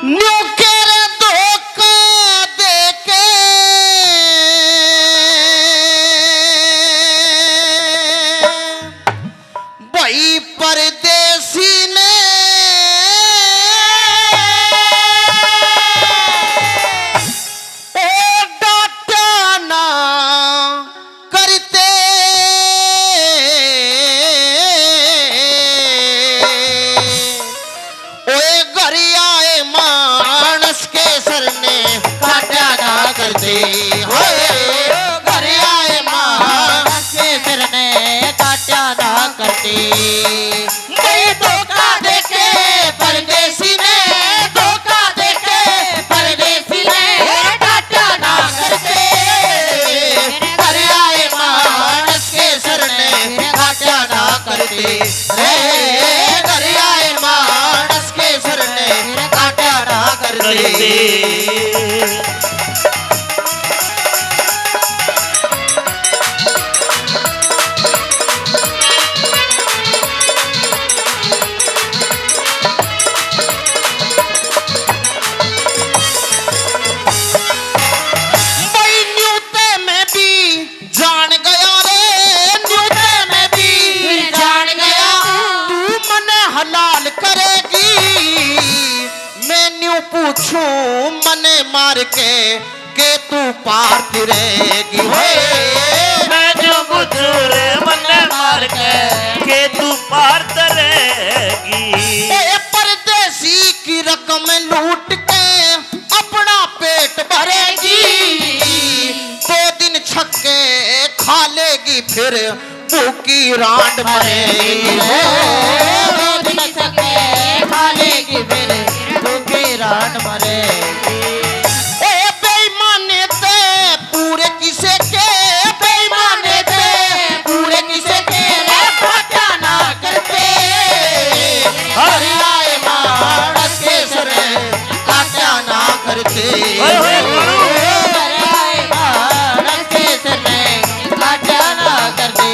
New के रे धोखा देके भाई परदेसी ने ओ डाटा ना करते ओए घर आए मानस के सर ने काटा ना करते होए घर आए मानस के सर ने काटा ना करते भाई धोखा देके परदेसी ने धोखा देके परदेसी ने काटा ना करते घर आए मानस के सर ने काटा ना करते घर आए मानस के सर ने काटा ना करते हलाल करेगी मैं न्यू पूछूं मने मार के तू पार रहेगी मैं न्यू पूछूं रे मने मार के तू पार रहेगी परदेसी की रकम लूट के अपना पेट भरेगी 2 दिन छक्के खा लेगी फिर भूखी रांड मरेगी खालेगी फिर भूखी रात मरेगी ए बेईमाने ते पूरे किसे के बेईमाने ते पूरे किसे के रे घाटा ना करते हर आए मानस के सर घाटा ना करते हर आए मानस के सर घाटा ना करते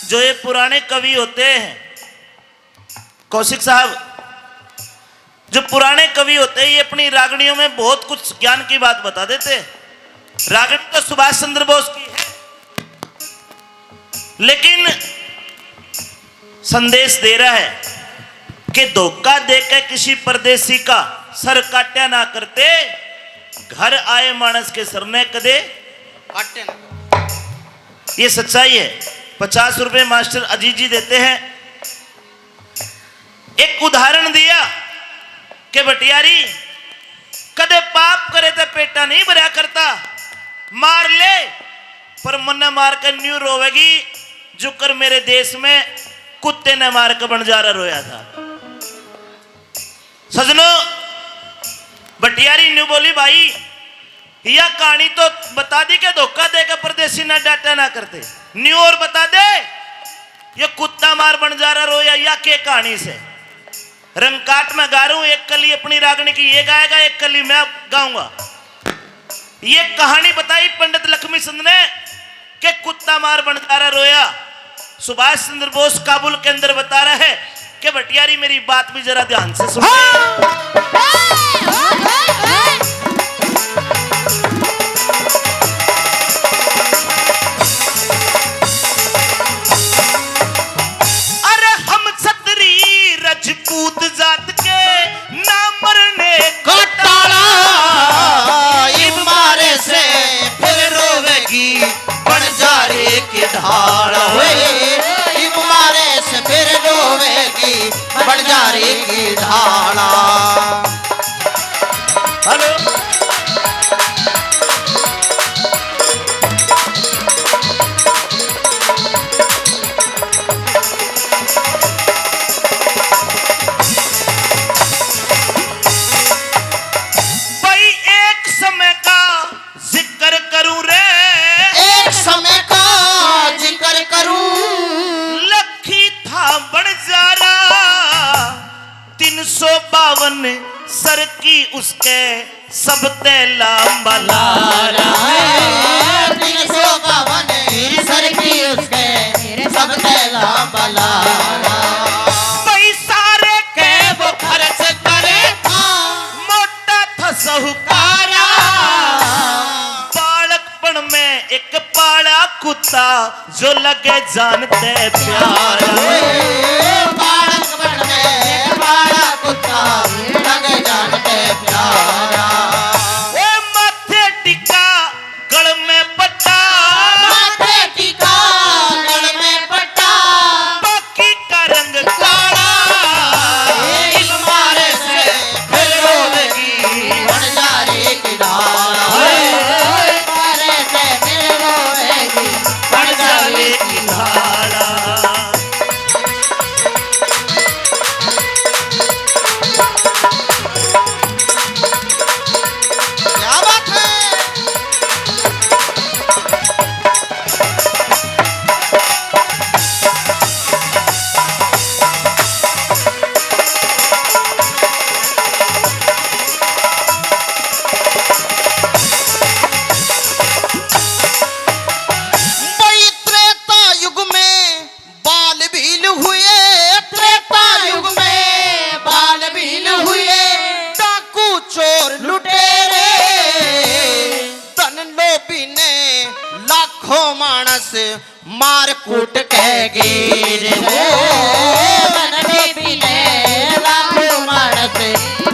जो ये पुराने कवि होते हैं कौशिक साहब, जो पुराने कवि होते हैं ये अपनी रागणियों में बहुत कुछ ज्ञान की बात बता देते हैं। रागणी तो सुभाष चंद्र बोस की है, लेकिन संदेश दे रहा है कि धोखा देकर किसी परदेसी का सर काटा ना करते घर आए मानस के सर ने कदे काटे ना। ये सच्चाई है। 50 रुपए मास्टर अजीत जी देते हैं। एक उदाहरण दिया कि बटियारी कदे पाप करे तो पेटा नहीं भरा करता, मार ले पर मन मार कर न्यू रोवेगी जो कर मेरे देश में कुत्ते ने मार कर बंजारा रोया था। सजनो बटियारी न्यू बोली भाई यह कहानी तो बता दी कि धोखा देकर परदेसी ना डाटा ना करते, न्यू और बता दे ये कुत्ता मार बंजारा रोया या के कहानी से। रंगकाट में गा रहा हूं, एक कली अपनी रागणी की ये गाएगा, एक कली मैं गाऊंगा। ये कहानी बताई पंडित लक्ष्मी चंद ने कि कुत्ता मार बंजारा रोया। सुभाष चंद्र बोस काबुल के अंदर बता रहा है कि बटियारी मेरी बात भी जरा ध्यान से सुनो। राजपूत जात के ना मरने का टाला मारे से फिर रोवेगी बंजारे की ढाल मारे से फिर रोवेगी बंजारे की ढाला। हेलो 352 सर की उसके सबते लंबा लारा। 352 सर की उसके सबसे लंबा लारा। भाई सारे के वो खर्च करे, मोटा था साहूकारा। बालकपन में एक पाला कुत्ता जो लगे जानते प्यारा। बालकपन में पाला कुत्ता लगे जानते प्यारा। ओ माथे टिका गल में पट्टा, माथे टिका गल में पट्टा, बाकी का रंग काला। इस मारे से फिर रोवेगी बनजारे की डाला। इस मारे से फिर रोवेगी बनजारे की ढाला। क्या बात है। वही त्रेता युग में बाल भील हुए, त्रेता युग में बाल भील हुए। डाकू चोर लुटेरे, धन लोभी ने लाखों मानस मार कूट के गिरे। धन लोभी ने लाखों मानस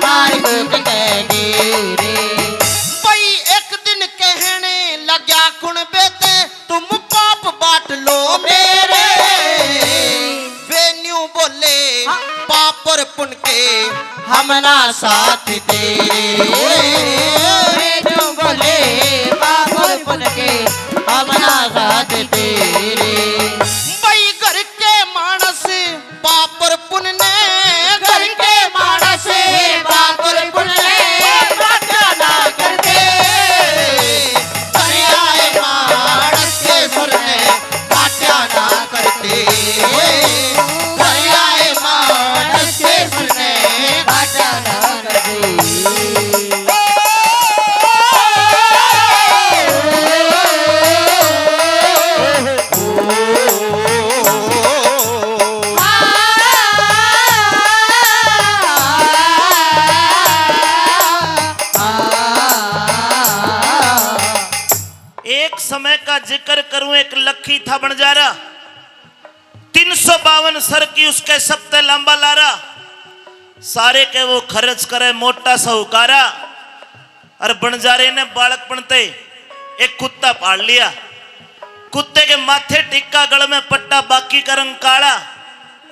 मार कूट के गिरे। भाई एक दिन कहने लग्या कुण बेटे, तुम पाप बांट लो मेरे। वे न्यू बोले पाप और पुण्य के हम ना साथ तेरे। वे न्यू बोले पाप और पुण्य के हम ना साथ तेरे। भाई घर के मानस पाप और पुण्य ने, घर के मानस पाप और पुण्य ने बाटा ना करते। दरियाए मानस के सुर में बाटा ना करते। दरियाए मानस के सुर में बाटा ना एक समय का जिक्र करूं, एक लखी था बंजारा, 352 सर की उसके सबते लंबा लारा। सारे के वो खर्च करे मोटा साहूकारा। और बंजारे ने बालकपन ते एक कुत्ता पाल लिया। कुत्ते के माथे टिक्का गल में पट्टा, बाकी का रंग काला।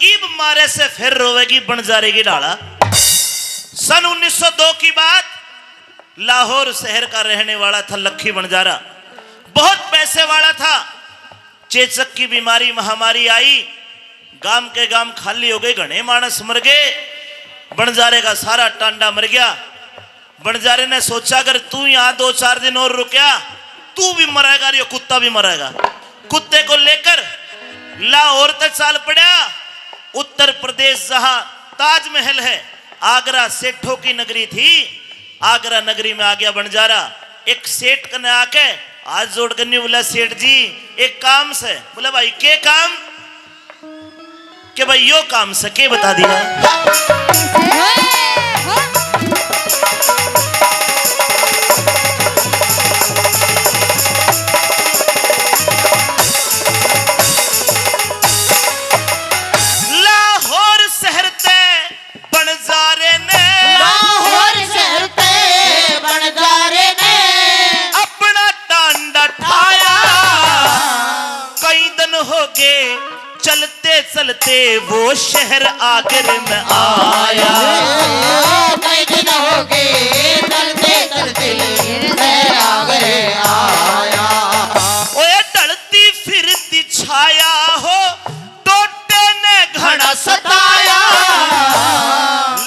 ईब मारे से फिर रोवेगी बंजारे की डाला। सन 1902 की बात, लाहौर शहर का रहने वाला था लखी बंजारा। बहुत पैसे वाला था। चेचक की बीमारी महामारी आई, गांव के गांव खाली हो गए, घने मानस मर गए। बंजारे का सारा टांडा मर गया। बंजारे ने सोचा अगर तू यहां 2-4 दिन और रुकया, तू भी मरेगा और ये कुत्ता भी मरेगा। कुत्ते को लेकर लाहौर तक चाल पड़ा। उत्तर प्रदेश जहां ताजमहल है, आगरा सेठों की नगरी थी। आगरा नगरी में आ गया बंजारा। एक सेठ कने आके हाथ जोड़ कर नहीं बोला, सेठ जी एक काम से। बोला भाई के काम? के भाई यो काम से के बता दिया। लाहौर शहर ते बंजारे ने, लाहौर शहर ते बंजारे ने अपना टांडा ठाया। कई दिन हो गए चलते चलते वो शहर आगरे में आया। कई दिन हो गए चलते चलते शहर आगरे आया। ओए ढलती फिरती छाया हो, टोटे ने घड़ा सताया।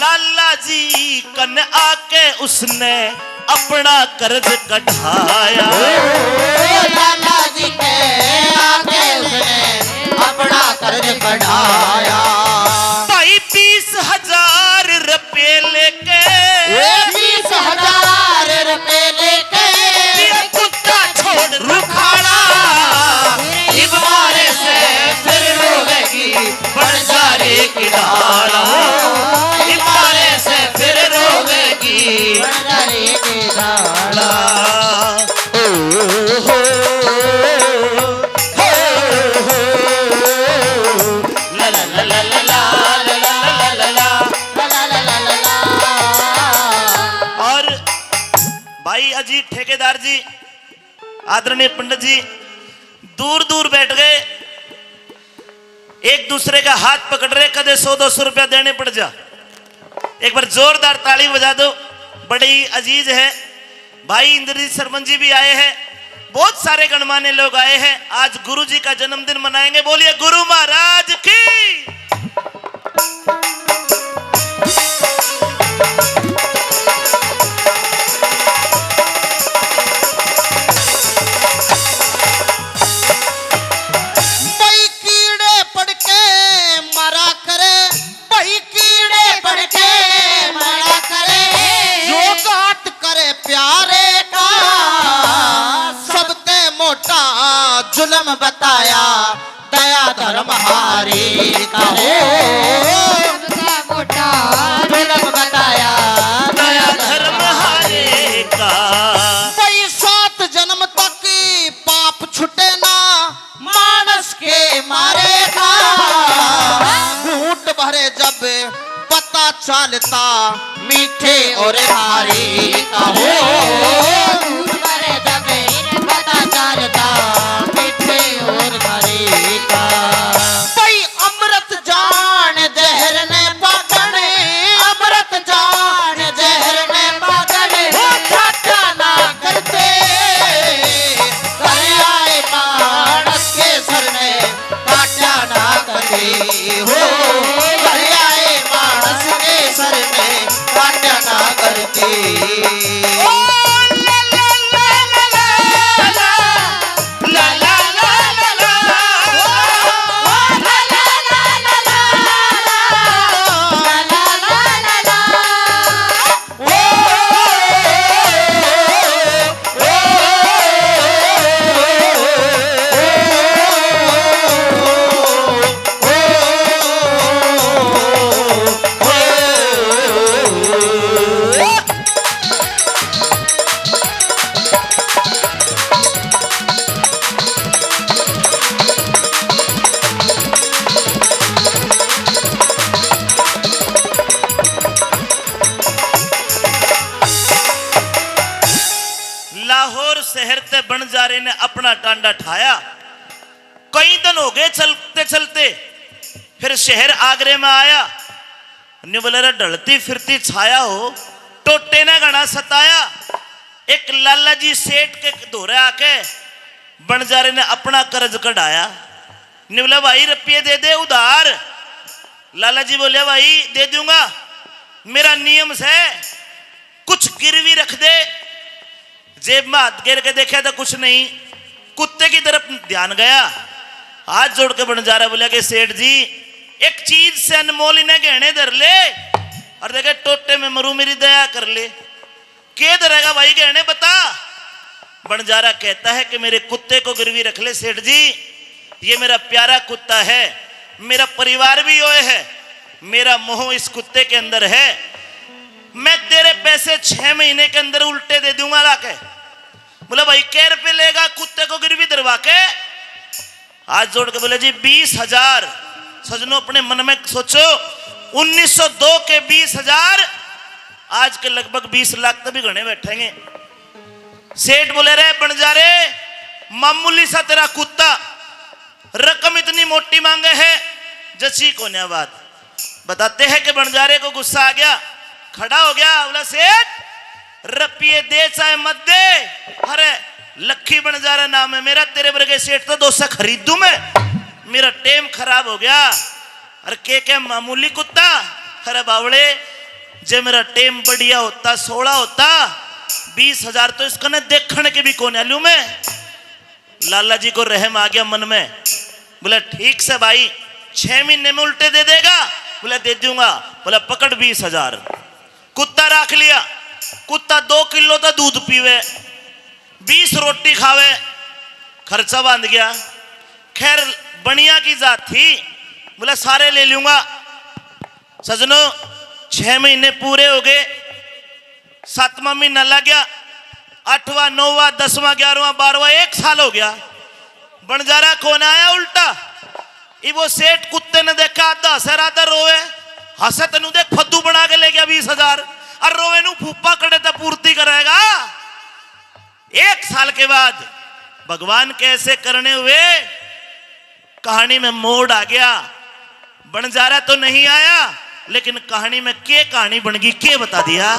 लाला जी कन आके उसने अपना कर्ज कढ़ाया। लाला जी के आके उसने अपना कर्ज कढ़ाया। भाई 20,000 रुपया बनजारे की डाल इमारे से फिर रोवेगी बनजारे की डाल। ला ला ला ला ला ला ला ला ला ला। और भाई अजीत ठेकेदार जी, आदरणीय पंडित जी दूर दूर बैठ गए, एक दूसरे का हाथ पकड़ रहे, कदे 100-200 रुपया देने पड़ जा। एक बार जोरदार ताली बजा दो, बड़े ही अजीज है। भाई इंद्रजीत शर्मन जी भी आए हैं, बहुत सारे गणमान्य लोग आए हैं। आज गुरु जी का जन्मदिन मनाएंगे, बोलिए गुरु महाराज की। जुल्म बताया दया धर्म हारी का हो, सबसे मोटा जुल्म बताया दया धर्म हारे का। भाई 7 जन्म तक पाप छुटे ना मानस के मारे का, घूट भरे जब पता चलता मीठे और हारी का हो, घूट भरे जब पता चलता मीठे और हारी का। भाई अमृत जान जहर ने पकड़े, अमृत जान जहर ने पकड़े, ठाठा ना करते घर आए मानस के सर ने काटा ना करे हो, घर आए मानस के सर ने काटा ना करते। लाहौर शहर ते बनजारे ने अपना टांडा ठाया। कई दिन हो गए चलते चलते, फिर शहर आगरे में आया। निबलरा ढलती फिरती छाया हो, टोटे ने घना सताया। एक लाला जी सेठ के धोरे आके बनजारे ने अपना कर्ज कढ़ाया। निबला भाई रुपये दे दे उधार। लाला जी बोले भाई दे दूंगा, मेरा नियम से कुछ गिरवी रख दे। जेब में हाथ गिर के देखा तो कुछ नहीं, कुत्ते की तरफ ध्यान गया। हाथ जोड़ के बनजारा बोला कि सेठ जी एक चीज से अनमोल इन्हें गहने धर ले, और देखे टोटे में मरू मेरी दया कर ले। के धरेगा भाई गहने बता। बनजारा कहता है कि मेरे कुत्ते को गिरवी रख ले सेठ जी, ये मेरा प्यारा कुत्ता है, मेरा परिवार भी योए है, मेरा मोह इस कुत्ते के अंदर है। मैं तेरे पैसे 6 महीने के अंदर उल्टे दे दूंगा लाके। बोला भाई कै रुपये लेगा कुत्ते को गिरवी धरवा के। हाथ जोड़ के बोले जी 20,000। सजनों अपने मन में सोचो, 1902 के 20,000 आज के लगभग 20 लाख तभी घने बैठेंगे। सेठ बोले रे बनजारे मामूली सा तेरा कुत्ता, रकम इतनी मोटी मांगे है, जची को न बात। बताते हैं कि बनजारे को गुस्सा आ गया, खड़ा हो गया। बोला सेठ रुपये दे चाहे मत दे, अरे लक्खी बनजारा नाम है मेरा, तेरे वर्गे सेठ तो 200 खरीदूं मैं, मेरा टेम खराब हो गया। अरे के मामूली कुत्ता, अरे बावड़े जे मेरा टेम बढ़िया होता 16 होता 20,000 तो इसका ने देखने के भी कौन आलू में। लाला जी को रहम आ गया मन में। बोला ठीक से भाई 6 महीने में उल्टे दे देगा। बोला दे दूंगा। बोला पकड़ 20,000। कुत्ता रख लिया। कुत्ता 2 किलो तो दूध पीवे, 20 रोटी खावे, खर्चा बांध गया। खैर बनिया की जात थी, बोला सारे ले लूंगा। सजनों 6 महीने पूरे हो गए, 7वां महीना लग गया, 8वां 9वां 10वां 11वां 12वां 1 साल हो गया। बंजारा कौन आया उल्टा, ये वो सेठ कुत्ते ने देखा आधा हसे आधा रोवे, हसे तेन देख फद्दू बना के ले गया 20,000 और रोवे नू फूफा कड़े तो पूर्ति करेगा। 1 साल के बाद भगवान कैसे करने हुए कहानी में मोड़ आ गया। बंजारा तो नहीं आया, लेकिन कहानी में के कहानी बन गई के बता दिया।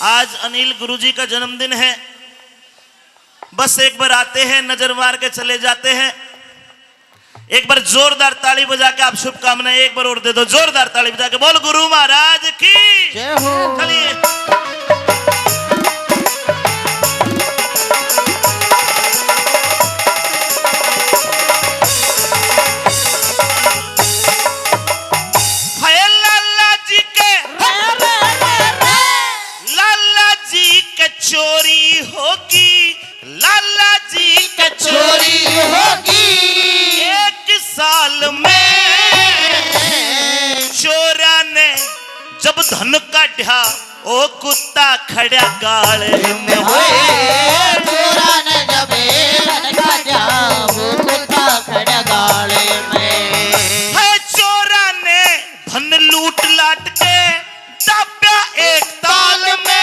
आज अनिल गुरुजी का जन्मदिन है, बस एक बार आते हैं नजर मार के चले जाते हैं। एक बार जोरदार ताली बजा के आप शुभकामनाएं एक बार और दे दो, जोरदार ताली बजा के बोल गुरु महाराज की जय हो। चलिए चोरी होगी, लाला जी के चोरी होगी 1 साल में। चोरा ने जब धन काटा ओ कुत्ता खड़ा गाल में होए, चोरा ने जब धन काटा वो कुत्ता खड़ा गाल में। है चोरा ने धन लूट लाट के दाब्या एक ताल में।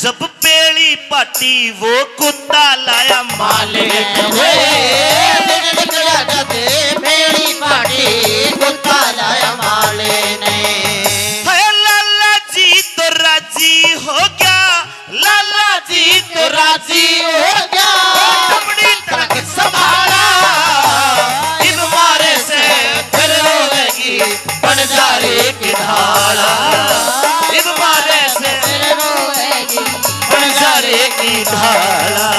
जब पेड़ी पाटी वो कुत्ता लाया माले पेड़ी पाटी कुत्ता लाया माले ने। लाला जी तो राजी हो गया, लाला जी तो राजी हो गया। अपनी तरक संभाला इन मारे से फिर रोएगी बंजारे की ढाला। इन मारे से बंजारे की ढाला।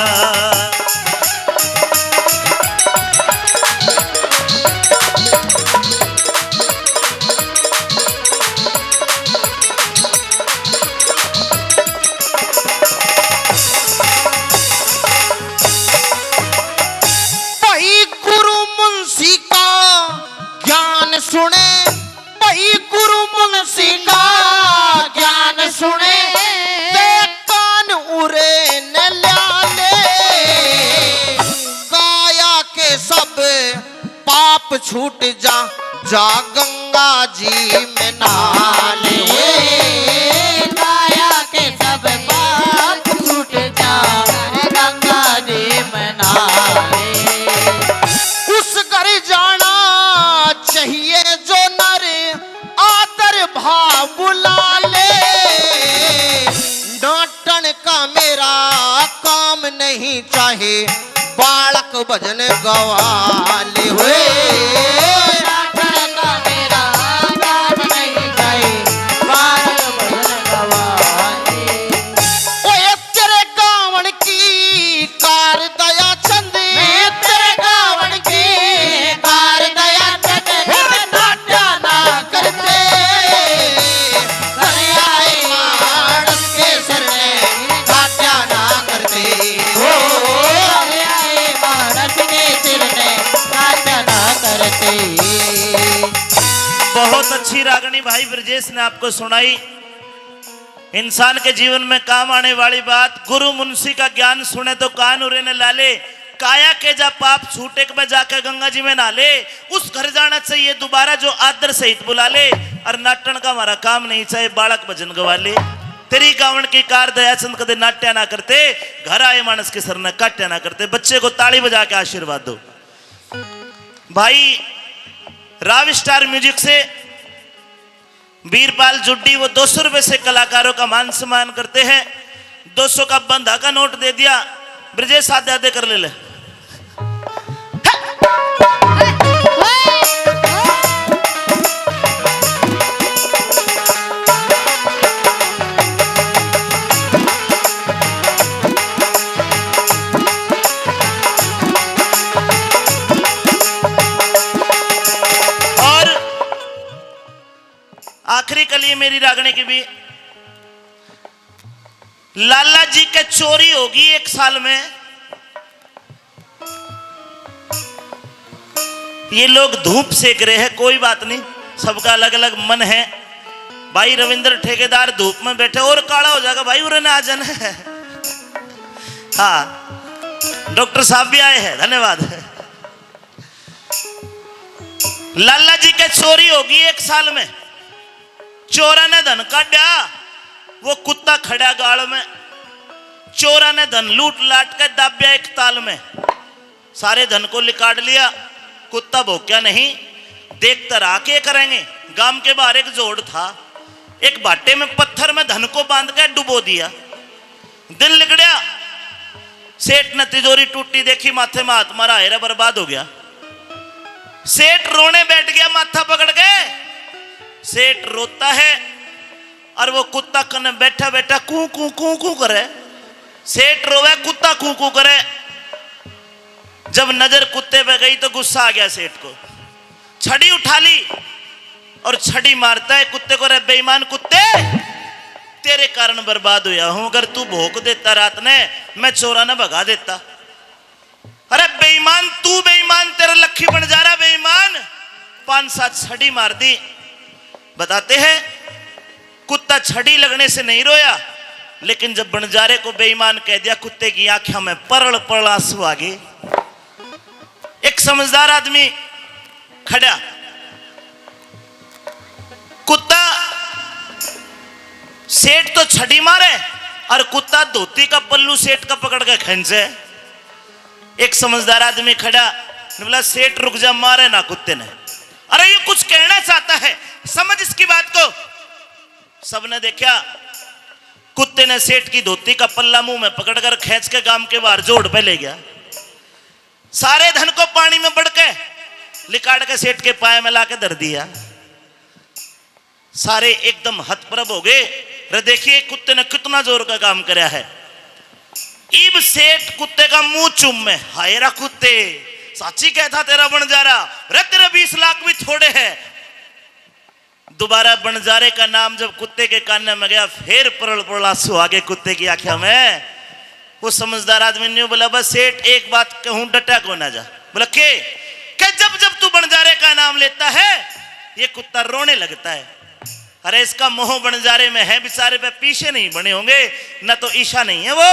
भाई गुरु मुंशी का ज्ञान सुने, भाई गुरु मुंशी का ज्ञान सुने। उरे न ल्याले काया के सब पाप छूट जा, जा गंगा जी में नहाले। काया के सब पाप छूट जा, गंगा जी में नहाले। उस घर जाना चाहिए जो नर आदर भाव बुला ले। डांटन का मेरा काम नहीं चाहे, बालक भजन गवाले हुए। डांटन का मेरा काम नहीं चाहे, बालक भजन गवाले। ओए तेरे गावन की कार दया चंद, मैं तेरे गावन की कार दया चंद। नाट्या ना करते बहुत अच्छी रागनी भाई ब्रजेश ने आपको सुनाई। इंसान के जीवन में काम आने वाली बात, गुरु मुंशी का ज्ञान सुने तो कान उरे न लाले। काया के जा पाप छूटे के जाकर गंगा जी में नाले। उस घर जाना चाहिए दोबारा जो आदर सहित बुला ले। और नाटन का हमारा काम नहीं चाहे, बालक भजन गवा ले। तेरी गावन की कार दयाचंद कदे नाट्या ना करते, घर आए मानस के सर न काट्या ना करते। बच्चे को ताली बजा के आशीर्वाद दो। भाई राव स्टार म्यूजिक से वीरपाल जुड्डी वो 200 रुपए से कलाकारों का मान सम्मान करते हैं। 200 का बंधा का नोट दे दिया, ब्रजेश आधे आधे कर ले। आखिरी कली मेरी रागने की भी। लाला जी के चोरी होगी 1 साल में। ये लोग धूप सेक रहे हैं, कोई बात नहीं, सबका अलग अलग मन है। भाई रविंद्र ठेकेदार धूप में बैठे, और काला हो जाएगा भाई, उन्हें आ जाना है। हाँ, डॉक्टर साहब भी आए हैं, धन्यवाद। लाला जी के चोरी होगी 1 साल में। चोरा ने धन काटा, वो कुत्ता खड़ा गाड़ में। चोरा ने धन लूट लाट के दाब्या एक ताल में। सारे धन को लिकाट लिया, कुत्ता भोक्या नहीं। देखता रहा क्या करेंगे। गांव के बाहर एक जोड़ था, एक भाटे में पत्थर में धन को बांध के डुबो दिया। दिन लिकड़िया, सेठ ने तिजोरी टूटी देखी, माथे में हाथ मारा, हेरा बर्बाद हो गया। सेठ रोने बैठ गया माथा पकड़ के। सेठ रोता है और वो कुत्ता कने बैठा बैठा कू कू कू कू करे। सेठ रोवे, कुत्ता कू कू करे। जब नजर कुत्ते पे गई तो गुस्सा आ गया सेठ को। छड़ी उठा ली और छड़ी मारता है कुत्ते को। रे बेईमान कुत्ते, तेरे कारण बर्बाद हुआ हूं। अगर तू भोंक देता रात ने, मैं चोरा न भगा देता। अरे बेईमान, तू बेईमान, तेरा लक्खी बन जा रहा बेईमान। 5-7 छड़ी मार दी। बताते हैं कुत्ता छड़ी लगने से नहीं रोया, लेकिन जब बनजारे को बेईमान कह दिया, कुत्ते की आंखों में परल परल आंसू आ गए। एक समझदार आदमी खड़ा, कुत्ता सेठ तो छड़ी मारे और कुत्ता धोती का पल्लू सेठ का पकड़ के खींचे। एक समझदार आदमी खड़ा, बोला सेठ रुक जा, मारे ना कुत्ते ने। अरे ये कुछ कहना चाहता है, समझ इसकी बात को। सबने देखा, कुत्ते ने सेठ की धोती का पल्ला मुंह में पकड़कर खींच के गांव के बाहर जोड़ पे ले गया। सारे धन को पानी में बढ़ के लिकाड़ के सेठ के पाए में लाके धर दिया। सारे एकदम हतप्रभ हो गए। रे देखिए कुत्ते ने कितना जोर का काम कराया है। इब सेठ कुत्ते का मुंह चूम में, हाय रा कुत्ते, साची कहता तेरा बनजारा, रे तेरे 20 लाख भी थोड़े है। दोबारा बनजारे का नाम जब कुत्ते के कान में गया, फिर परल परल आंसू आ गए कुत्ते की आंखों में। वो समझदार आदमी ने बोला, बस सेठ एक बात कहूं, डटा को ना जा। बोला के जब जब तू बनजारे का नाम लेता है ये कुत्ता रोने लगता है। अरे इसका मोह बनजारे में है, बेचारे पे पीछे नहीं बने होंगे, ना तो ईशा नहीं है वो।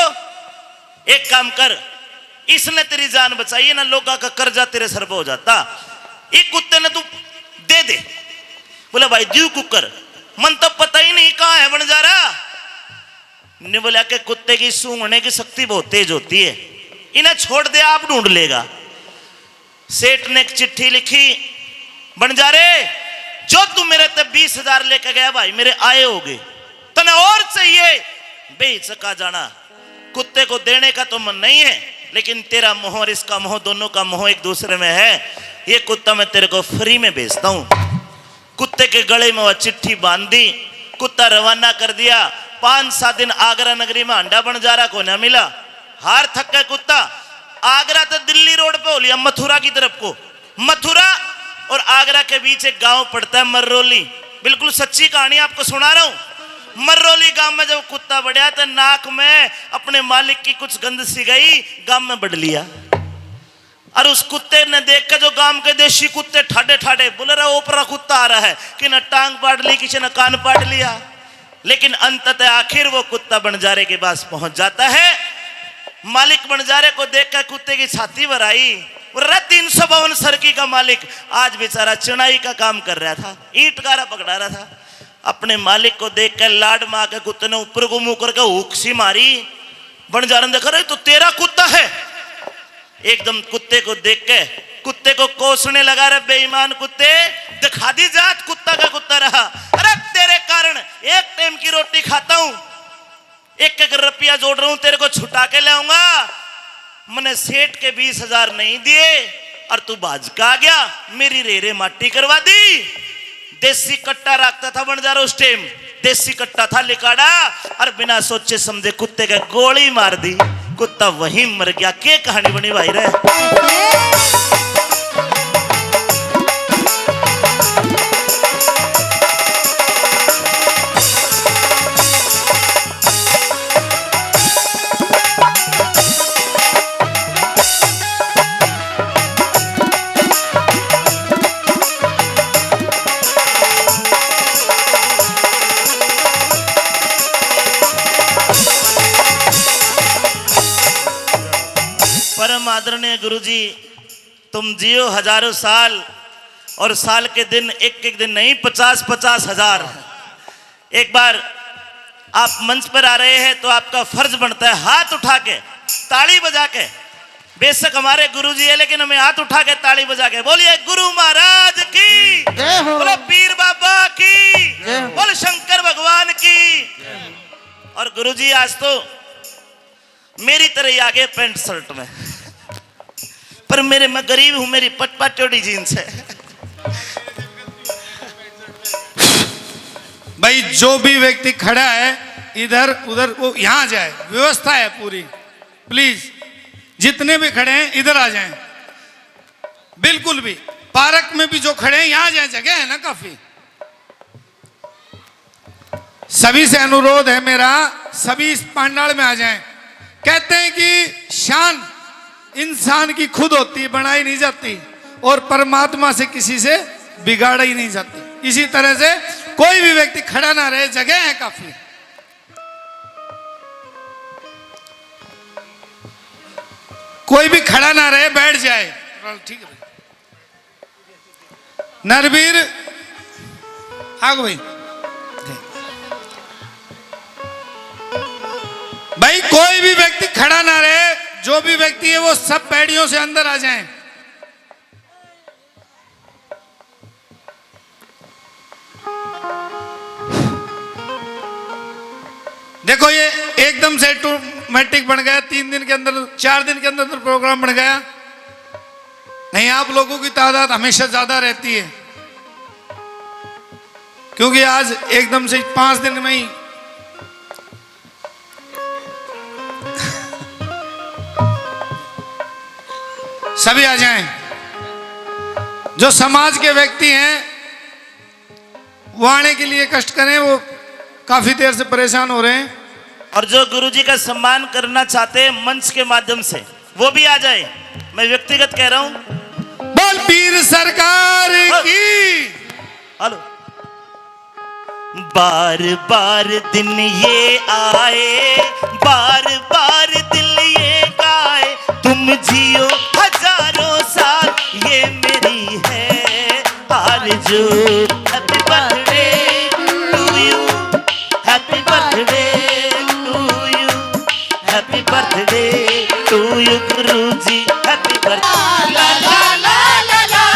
एक काम कर, इसने तेरी जान बचाई है ना, लोगों का कर्जा तेरे सर पे हो जाता। एक कुत्ते ने तू दे दे। बोला भाई दू कुकर, मन तो पता ही नहीं कहां है बनजारा। ने बोला कि कुत्ते की सूंघने की शक्ति बहुत तेज होती है, इन्हें छोड़ दे, आप ढूंढ लेगा। सेठ ने एक चिट्ठी लिखी, बनजारे जो तू मेरे ते 20,000 लेके गया भाई, मेरे आए हो गए, तने और चाहिए बेचका जाना। कुत्ते को देने का तो मन नहीं है, लेकिन तेरा मोह और इसका मोह, दोनों का मोह एक दूसरे में है। ये कुत्ता मैं तेरे को फ्री में बेचता हूं। कुत्ते के गले में वह चिट्ठी बांध दी, कुत्ता रवाना कर दिया। 5-7 दिन आगरा नगरी में अंडा बनजारा को न मिला। हार थक गया कुत्ता। आगरा तो दिल्ली रोड पे हो लिया, मथुरा की तरफ को। मथुरा और आगरा के बीच एक गांव पड़ता है मर्रोली। बिल्कुल सच्ची कहानी आपको सुना रहा हूं। मर्रोली गांव में जब कुत्ता बढ़िया तो नाक में अपने मालिक की कुछ गंध सी गई, गांव में बढ़ लिया। और उस कुत्ते ने देख के, जो गांव के देशी कुत्ते ठाडे ठाडे बोले रहा, ओपरा कुत्ता आ रहा है, कि न टांग पाट ली, किसी ने कान पाट लिया। लेकिन अंततः आखिर वो कुत्ता बनजारे के पास पहुंच जाता है। मालिक बनजारे को देखकर कुत्ते की छाती भर आई। 352 सरकी का मालिक आज बेचारा चुनाई का काम कर रहा था, ईंट गारा पकड़ा रहा था। अपने मालिक को देखकर लाड मार के कुत्ते ने ऊपर को मुंह करके हुक्सी मारी। बनजारे ने देखा, तो तेरा कुत्ता है। एकदम कुत्ते को देख के कुत्ते को कोसने लगा, रे बेईमान कुत्ते, दिखा दी जात, कुत्ता का कुत्ता रहा। अरे तेरे कारण एक टाइम की रोटी खाता हूं, 1-1 रुपया जोड़ रहा हूं, तेरे को छुटा के लाऊंगा। मैंने सेठ के 20,000 नहीं दिए और तू बाज का आ गया, मेरी रेरे माटी करवा दी। देसी कट्टा रखता था बनजारा उस टाइम, देसी कट्टा था लिकाड़ा, और बिना सोचे समझे कुत्ते का गोली मार दी। कुत्ता वहीं मर गया। क्या कहानी बनी भाई रे। आदरणीय गुरुजी, तुम जियो हजारों साल, और साल के दिन एक एक दिन नहीं 50-50 हजार। एक बार आप मंच पर आ रहे हैं तो आपका फर्ज बनता है हाथ उठा के ताली बजा के, बेशक हमारे गुरुजी है लेकिन हमें हाथ उठा के ताली बजा के बोलिए गुरु महाराज की, जय हो। बोलो पीर बाबा की, जय हो। बोलो शंकर भगवान की। और गुरुजी आज तो मेरी तरह ही आगे पैंट शर्ट में, पर मैं गरीब हूं, मेरी पटपा चौड़ी जीन्स है। भाई जो भी व्यक्ति खड़ा है इधर उधर वो यहाँ जाए, व्यवस्था है पूरी। प्लीज जितने भी खड़े हैं इधर आ जाएं। बिल्कुल भी पार्क में भी जो खड़े हैं यहाँ जाए, जगह है ना काफी। सभी से अनुरोध है मेरा, सभी इस पांडाल में आ जाएं। कहते हैं कि शान इंसान की खुद होती है, बनाई नहीं जाती, और परमात्मा से किसी से बिगाड़ा ही नहीं जाती। इसी तरह से कोई भी व्यक्ति खड़ा ना रहे, जगह है काफी। कोई भी खड़ा ना रहे, बैठ जाए। ठीक है भाई। नरवीर आगो भाई। भाई कोई भी व्यक्ति खड़ा ना रहे, जो भी व्यक्ति है वो सब पैड़ियों से अंदर आ जाएं। देखो ये एकदम से ऑटोमेटिक बन गया, 3 दिन के अंदर 4 दिन के अंदर प्रोग्राम बन गया। नहीं, आप लोगों की तादाद हमेशा ज्यादा रहती है, क्योंकि आज एकदम से 5 दिन में ही सभी आ जाएं। जो समाज के व्यक्ति हैं वो आने के लिए कष्ट करें, वो काफी देर से परेशान हो रहे हैं। और जो गुरुजी का सम्मान करना चाहते हैं मंच के माध्यम से वो भी आ जाए। मैं व्यक्तिगत कह रहा हूं। बोल पीर सरकार की। हेलो। बार बार दिन ये आए, बार बार दिल ये गाए, तुम जियो हजारों साल, ये मेरी है आरज़ू। Happy birthday to you, happy birthday to you, happy birthday to you Guruji, happy birthday. ला ला ला ला ला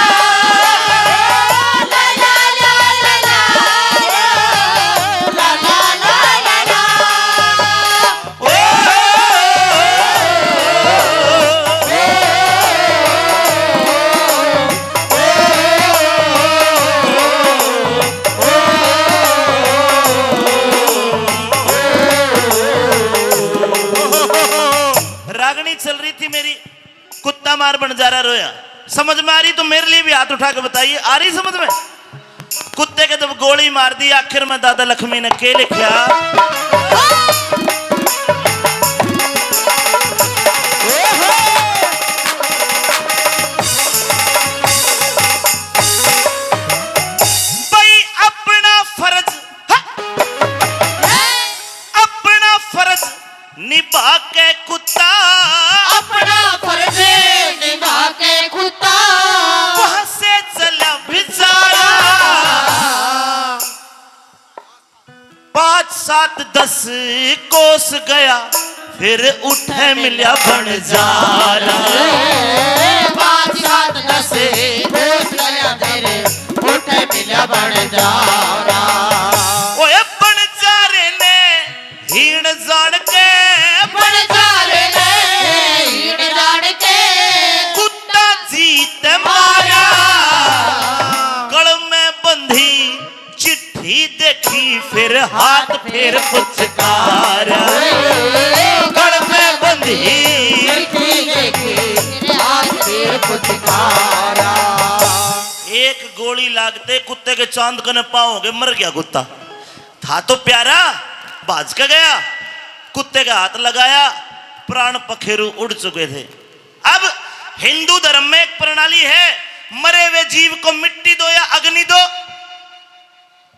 चल रही थी मेरी, कुत्ता मार बंजारा रोया। समझ में आ रही तो मेरे लिए भी हाथ उठा के बताइए, आ रही समझ में? कुत्ते के जब गोली मार दी आखिर में दादा लक्ष्मी ने के लिखा, भाई अपना फर्ज, अपना फर्ज निभा के कुत्ता, अपना फर्ज निभा के कुत्ता वहां से चला बेचारा। 5, 7, 10 कोस गया, फिर उठे मिला बंजारा। 5, 7, 10 कोस गया, फिर उठे मिला बंजारा। ओए बंजारे ने हीण जान के, बंजारे ने हीण जान के कुत्ता जीत मारा। गल में बंधी चिट्ठी देखी, फिर हाथ फिर पुचकारा। गल में बंधी एक गोली लागते कुत्ते के चांद कने पाओगे, मर गया कुत्ता। था तो प्यारा, बाज का गया, कुत्ते का हाथ लगाया, प्राण पखेरु उड़ चुके थे। अब हिंदू धर्म में एक प्रणाली है, मरे हुए जीव को मिट्टी दो या अग्नि दो।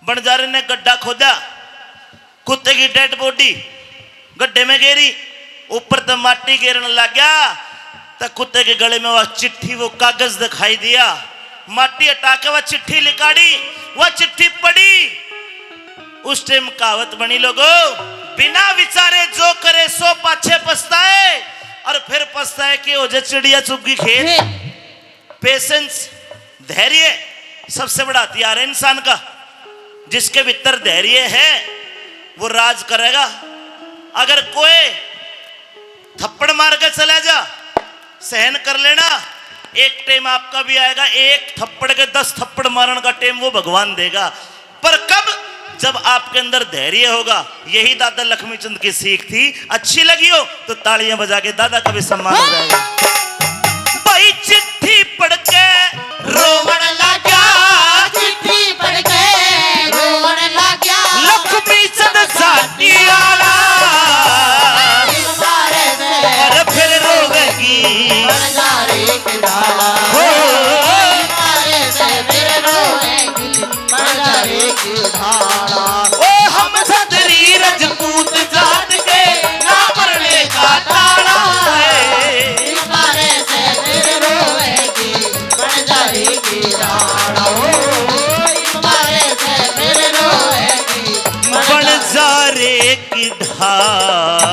बंजारे ने गड्ढा खोदा, कुत्ते की डेड बॉडी गड्ढे में गिरी, ऊपर तो माटी गिरने लग गया। तो कुत्ते के गले में वह चिट्ठी, वो कागज दिखाई दिया। माटी हटा के वह चिट्ठी लिकाड़ी, वह चिट्ठी पड़ी। उस टाइम कहावत बनी लोगों, बिना विचारे जो करे सो पाछे पछताए, और फिर पछताए कि ओजे चिड़िया चुग खेत। पेशेंस, धैर्य सबसे बड़ा हथियार है इंसान का। जिसके भीतर धैर्य है वो राज करेगा। अगर कोई थप्पड़ मार के चला जा, सहन कर लेना, एक टाइम आपका भी आएगा, एक थप्पड़ के 10 थप्पड़ मारने का टाइम वो भगवान देगा। पर कब? जब आपके अंदर धैर्य होगा। यही दादा लक्ष्मी चंद की सीख थी। अच्छी लगी हो तो तालियां बजा के दादा का भी सम्मान हो जाएगा। भाई चिट्ठी पढ़ के रोवण लाग्या, चिट्ठी पढ़ के रोवण लाग्या, लक्ष्मी चंद साथी आला, इस बारे से और फिर रोवेगी बंजारे की डाला, हो। इस बारे से फिर रोएगी बंजारे की धारा। ओ हम सदरी रजपूत जात के ना पढ़ने का ताड़ा है। इस बारे से फिर रोएगी बंजारे की धारा, इस बारे से फिर रोएगी बंजारे की धारा।